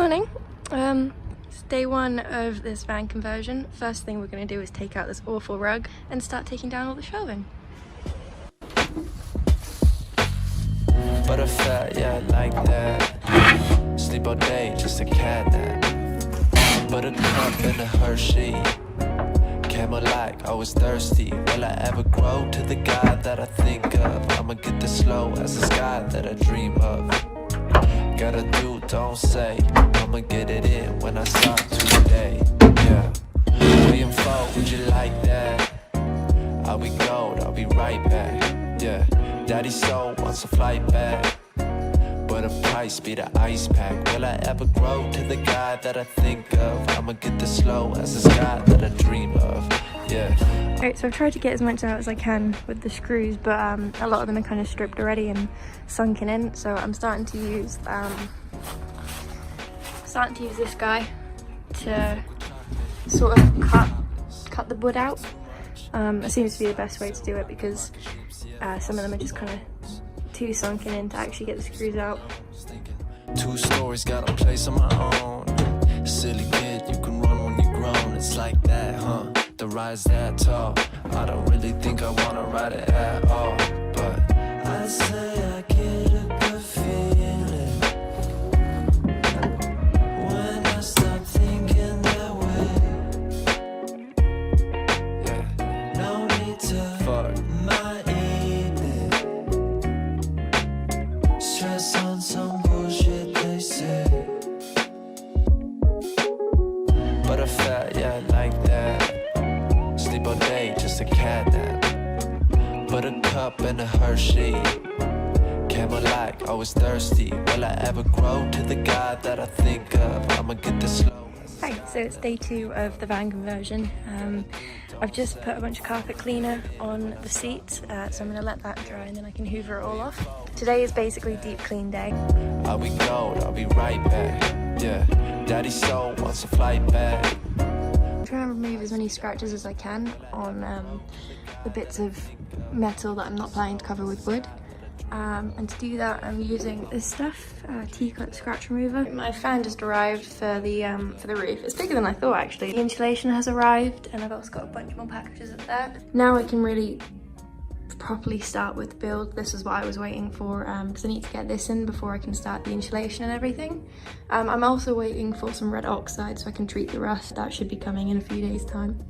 Morning. It's day one of this van conversion. First thing we're going to do is take out this awful rug and start taking down all the shelving. Butterfly, yeah, like that. Sleep all day, just a cat nap. Buttercup in a Hershey. Camel like, always thirsty. Will I ever grow to the guy that I think of? I'ma get this slow as the sky that I dream of. Gotta do, don't say. I'ma get it in when I start today. Yeah. William Foe, would you like that? I'll be gold, I'll be right back. Yeah. Daddy soul wants a flight back. But a price be the ice pack. Will I ever grow to the guy that I think of? I'ma get this slow as the sky that I dream of. Yeah. Alright, so I've tried to get as much out as I can with the screws, but a lot of them are kind of stripped already and sunken in. So I'm starting to use this guy to sort of cut the wood out. It seems to be the best way to do it because some of them are just kind of too sunken in to actually get the screws out. 2 stories, got a place of my own. Silly kid, you can run when you're grown. It's like that, huh? The ride's that tall. I don't really think I wanna ride it at all, but I say I get a good feeling when I stop thinking that way. Yeah, no need to fuck my evening. Stress on some bullshit they say. Butterfly, yeah, like that. Sleep all day, just a cat nap. Buttercup in a Hershey. Camel like, always thirsty. Will I ever grow to the guy that I think of? I'ma get this slow. Right, so it's day 2 of the van conversion. I've just put a bunch of carpet cleaner on the seats, so I'm going to let that dry and then I can hoover it all off. Today is basically deep clean day. I'll be gold, I'll be right back. Yeah, Daddy soul wants a flight back. I'm trying to remove as many scratches as I can on the bits of metal that I'm not planning to cover with wood. And to do that I'm using this stuff, T-cut scratch remover. My fan just arrived for the roof. It's bigger than I thought actually. The insulation has arrived and I've also got a bunch more packages up there. Now I can really properly start with the build. This is what I was waiting for because I need to get this in before I can start the insulation and everything. I'm also waiting for some red oxide so I can treat the rust. That should be coming in a few days' time.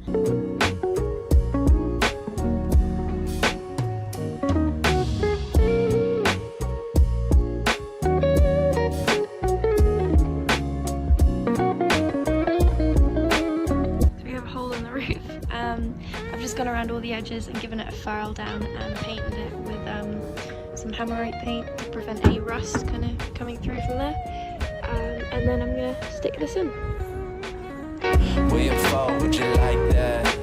I've just gone around all the edges and given it a file down and painted it with some hammerite paint to prevent any rust kind of coming through from there. And then I'm going to stick this in. Would you like that?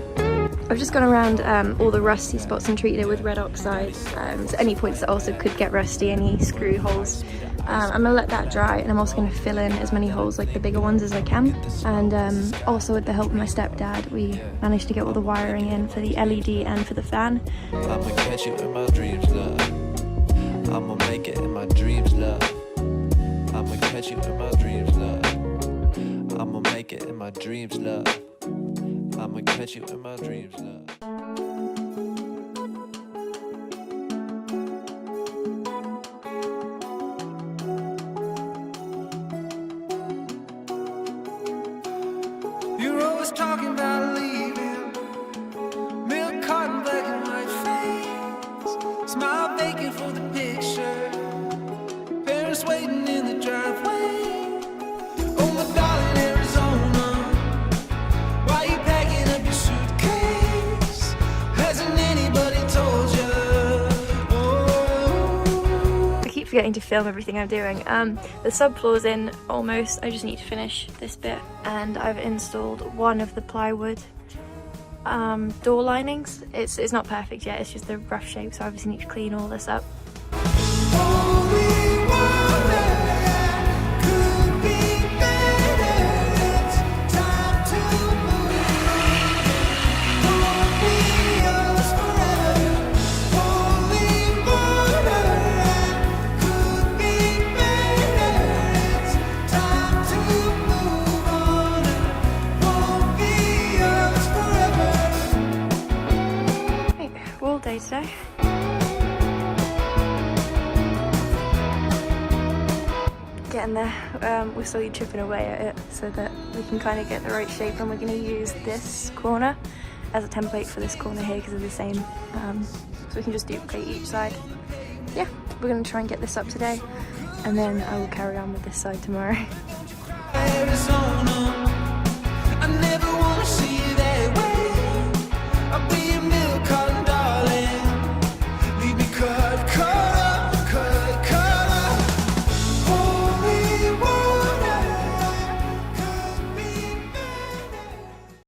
I've just gone around all the rusty spots and treated it with red oxide. So any points that also could get rusty, any screw holes. I'm going to let that dry and I'm also going to fill in as many holes, like the bigger ones, as I can. And also with the help of my stepdad, we managed to get all the wiring in for the LED and for the fan. I'ma catch you in my dreams, love. I'ma make it in my dreams, love. I'ma catch you in my dreams, love. I'ma make it in my dreams, love. I'ma catch you in my dreams, love. You're always talking about leaving. Milk carton, black and white face. Smile vacant for the picture. Parents waiting in the driveway. Oh my darling, Arizona. Why you packing up your suitcase? Hasn't anybody told you? Oh. I keep forgetting to film everything I'm doing. The subfloor's in almost. I just need to finish this bit. And I've installed one of the plywood door linings. It's not perfect yet, it's just a rough shape, so I obviously need to clean all this up. To getting there. We're slowly chipping away at it so that we can kind of get the right shape, and we're going to use this corner as a template for this corner here because they're the same. So we can just duplicate each side. Yeah, we're going to try and get this up today, and then I will carry on with this side tomorrow.